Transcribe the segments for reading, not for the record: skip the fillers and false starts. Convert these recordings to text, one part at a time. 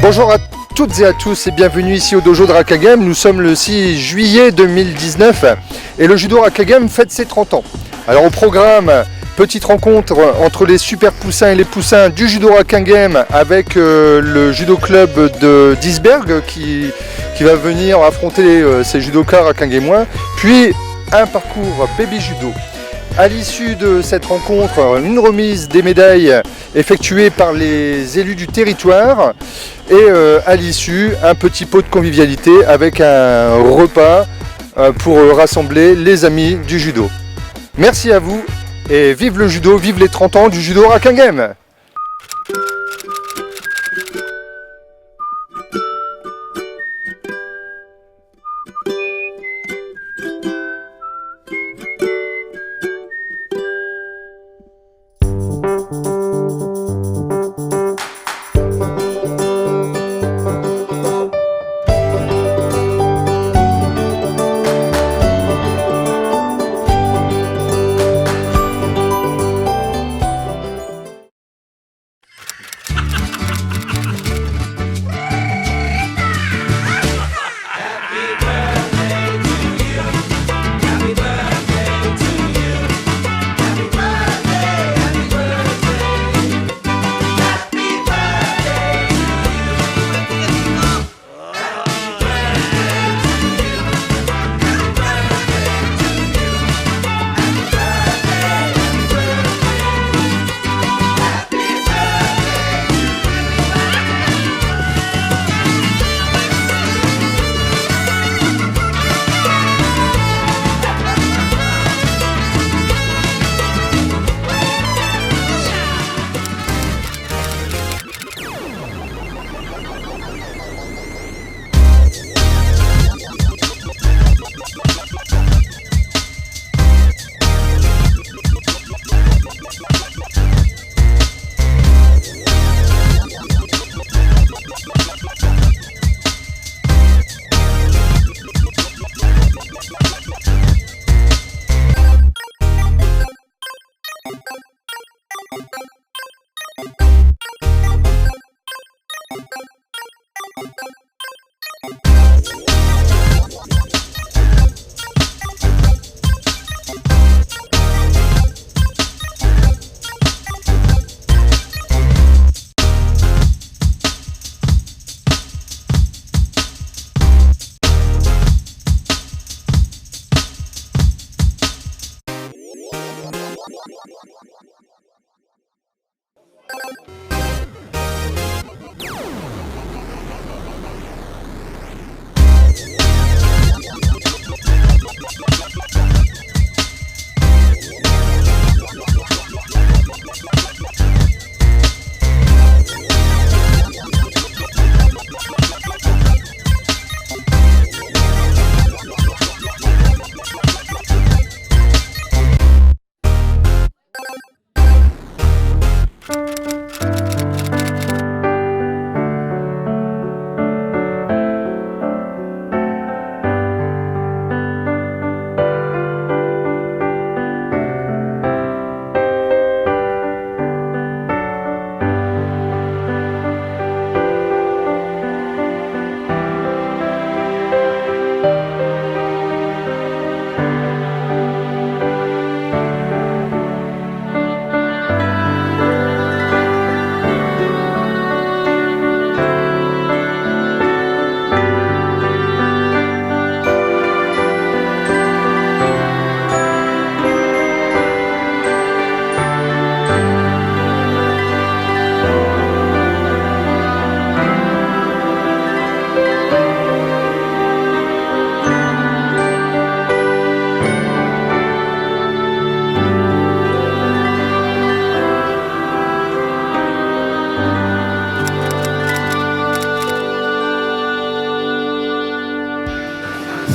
Bonjour à toutes et à tous et bienvenue ici au dojo de Rakagame. Nous sommes le 6 juillet 2019 et le judo Rakagame fête ses 30 ans. Alors au programme, petite rencontre entre les super poussins et les poussins du judo Rakagame avec le judo club d'Isberg qui va venir affronter ces judokas rakagemois. Puis un parcours baby judo. À l'issue de cette rencontre, une remise des médailles effectuée par les élus du territoire et à l'issue, un petit pot de convivialité avec un repas pour rassembler les amis du judo. Merci à vous et vive le judo, vive les 30 ans du judo Rakagame.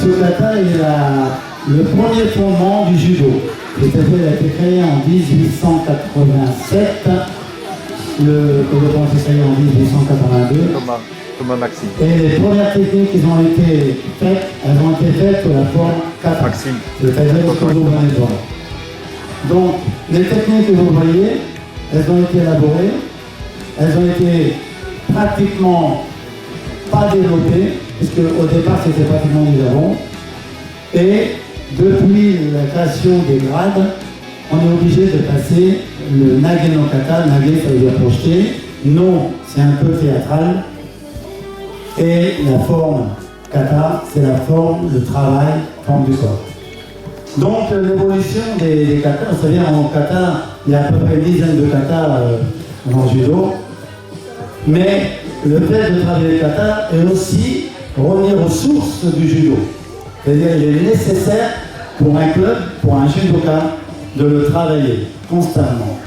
Sukata est le premier fondement du judo. C'est-à-dire qu'il a été créé en 1887. Le Kodokan s'est créé en 1882. Thomas Maxime. Et les premières techniques qui ont été faites, elles ont été faites pour la forme 4. Maxime. C'est-à-dire que vous venez voir. Donc, les techniques que vous voyez, elles ont été élaborées, elles ont été pratiquement pas développé, parce qu'au départ c'était pratiquement du Japon. Et depuis la création des grades, on est obligé de passer le nage no kata. Nage, ça veut dire projeter. No, c'est un peu théâtral. Et la forme kata, c'est la forme, le travail, forme du corps. Donc l'évolution des katas, c'est-à-dire en kata, il y a à peu près une dizaine de katas en judo. Mais le fait de travailler les katas est aussi revenir aux sources du judo. C'est-à-dire qu'il est nécessaire pour un club, pour un judoka, de le travailler constamment.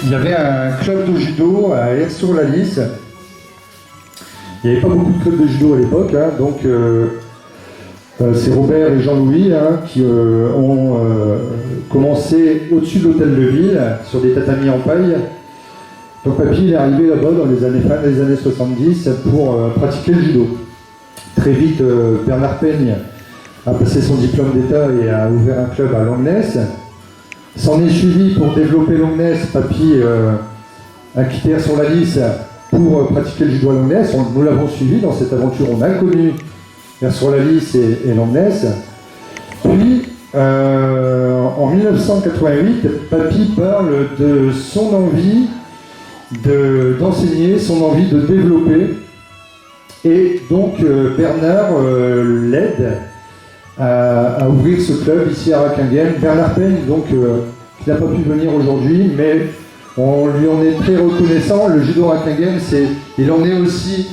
Il y avait un club de judo à Aires-sur-la-Lys. Il n'y avait pas beaucoup de clubs de judo à l'époque, hein, donc c'est Robert et Jean-Louis qui ont commencé au-dessus de l'hôtel de ville, sur des tatamis en paille. Donc papy il est arrivé là-bas dans les années fin des années 70 pour pratiquer le judo. Très vite, Bernard Peigne a passé son diplôme d'État et a ouvert un club à Langness. S'en est suivi pour développer Langness, papy a quitté sur la Lys pour pratiquer le judo à Langness. Nous l'avons suivi dans cette aventure, on a connu sur la Lys et Langness. Puis, en 1988, papy parle de son envie d'enseigner, son envie de développer. Et donc Bernard l'aide à ouvrir ce club ici à Rakingen. Bernard Peigne, donc, qui n'a pas pu venir aujourd'hui, mais on lui en est très reconnaissant. Le judo Rakingen, il en est aussi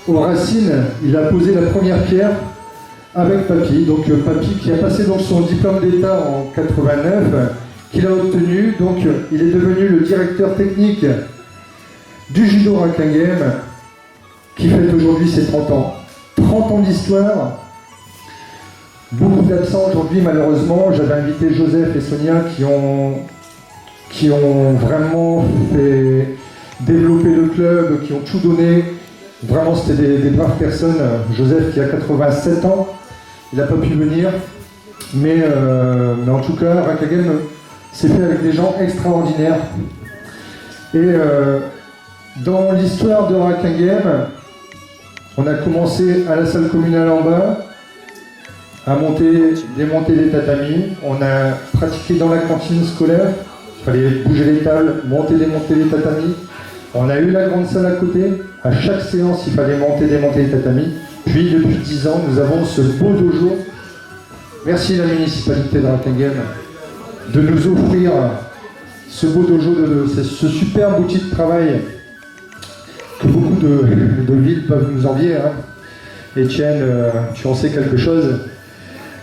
aux racines. Il a posé la première pierre avec papy. Donc papy qui a passé donc son diplôme d'État en 89, qu'il a obtenu. Donc il est devenu le directeur technique du judo Rakingen, qui fête aujourd'hui ses 30 ans. 30 ans d'histoire, beaucoup d'absents aujourd'hui malheureusement. J'avais invité Joseph et Sonia qui ont vraiment fait développer le club, qui ont tout donné. Vraiment c'était des braves personnes. Joseph qui a 87 ans, il n'a pas pu venir. Mais en tout cas, Rakingen s'est fait avec des gens extraordinaires. Et dans l'histoire de Rakingen, on a commencé à la salle communale en bas, à démonter les tatamis. On a pratiqué dans la cantine scolaire. Il fallait bouger les tables, démonter les tatamis. On a eu la grande salle à côté. À chaque séance, il fallait démonter les tatamis. Puis, depuis 10 ans, nous avons ce beau dojo. Merci la municipalité de Rakingen de nous offrir ce beau dojo, ce superbe outil de travail que beaucoup de villes peuvent nous envier. Hein. Étienne, tu en sais quelque chose.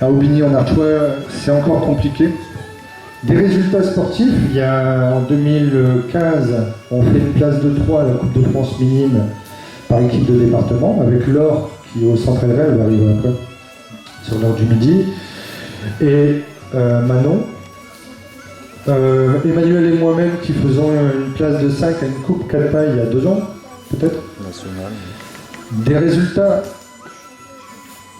À Aubigny, en Artois, c'est encore compliqué. Des résultats sportifs, il y a en 2015, on fait une place de 3 à la Coupe de France minime par équipe de département, avec Laure qui est au centre LV, elle va arriver après, sur l'heure du midi, et Manon. Emmanuel et moi-même qui faisons une place de 5 à une Coupe Kalpa il y a 2 ans, peut-être. National. Des résultats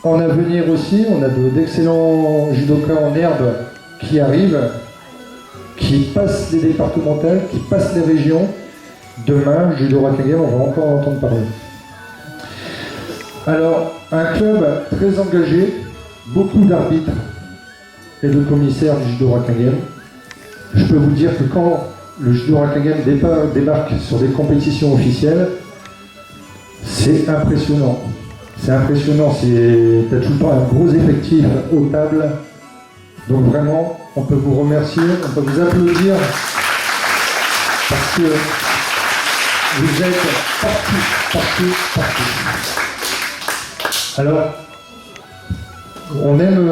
en avenir aussi, on a d'excellents judokas en herbe qui arrivent, qui passent les départementales, qui passent les régions. Demain, Judo Rakingen, on va encore en entendre parler. Alors, un club très engagé, beaucoup d'arbitres et de commissaires du Judo Rakingen. Je peux vous dire que quand le Judo Rakingen débarque sur des compétitions officielles, c'est impressionnant. C'est impressionnant, t'as tout le temps un gros effectif aux tables. Donc vraiment, on peut vous remercier, on peut vous applaudir parce que vous êtes partout. Alors, on aime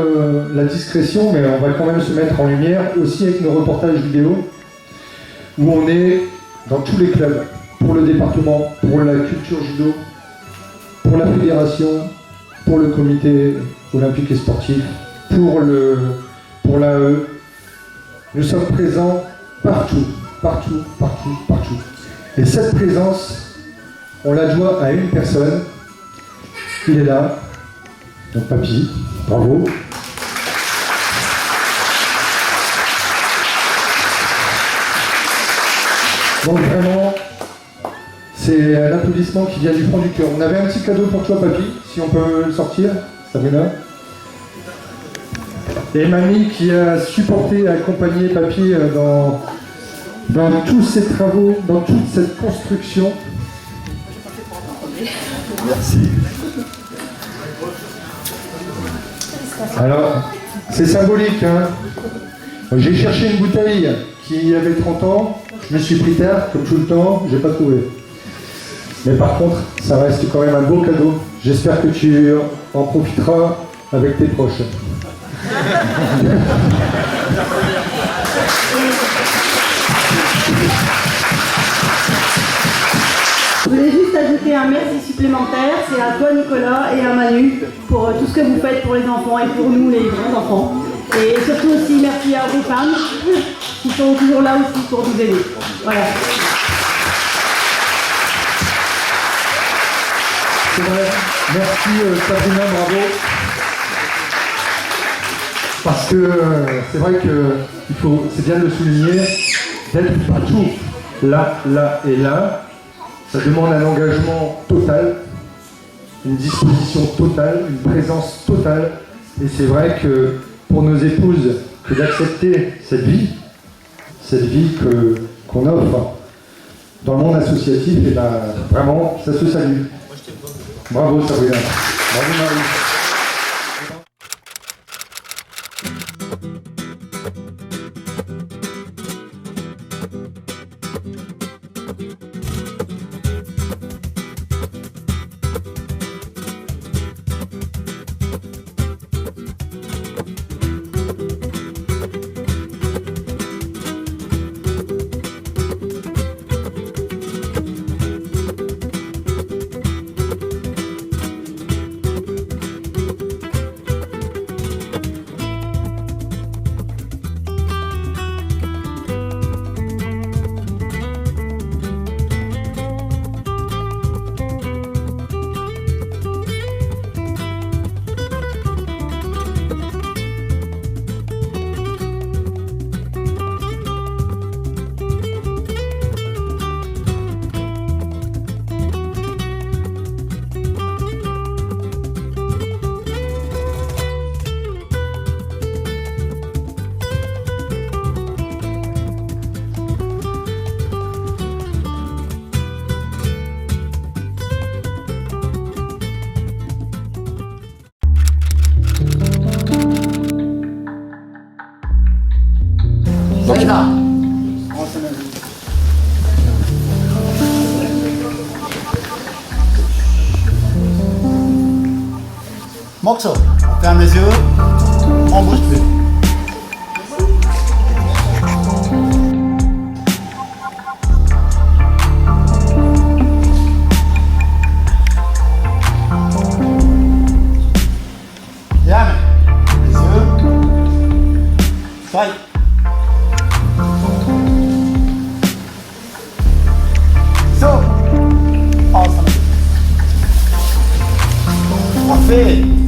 la discrétion, mais on va quand même se mettre en lumière aussi avec nos reportages vidéo où on est dans tous les clubs, pour le département, pour la culture judo, pour la fédération, pour le comité olympique et sportif, pour l'AE. Nous sommes présents partout. Et cette présence, on la doit à une personne. Il est là, donc papy, bravo. Donc vraiment, c'est un applaudissement qui vient du fond du cœur. On avait un petit cadeau pour toi, papy, si on peut le sortir, Sabrina. Et mamie qui a supporté et accompagné papy dans tous ces travaux, dans toute cette construction. Merci. Alors, c'est symbolique, hein. J'ai cherché une bouteille qui avait 30 ans, je me suis pris tard, comme tout le temps, j'ai pas trouvé. Mais par contre, ça reste quand même un beau cadeau. J'espère que tu en profiteras avec tes proches. Je voulais juste ajouter un merci supplémentaire, c'est à toi Nicolas et à Manu pour tout ce que vous faites pour les enfants et pour nous les grands enfants. Et surtout aussi merci à vos femmes qui sont toujours là aussi pour nous aider. Voilà. C'est vrai. Merci Sabrina, bravo. Parce que c'est vrai que c'est bien de le souligner, d'être partout, là et là. Ça demande un engagement total, une disposition totale, une présence totale. Et c'est vrai que pour nos épouses, que d'accepter cette vie qu'on offre dans le monde associatif, et ben vraiment, ça se salue. Bravo Sabrina. Bravo Marie. Morceau. On ferme les yeux, on bouge plus. Bien, les yeux. Strike. So. Awesome. Parfait.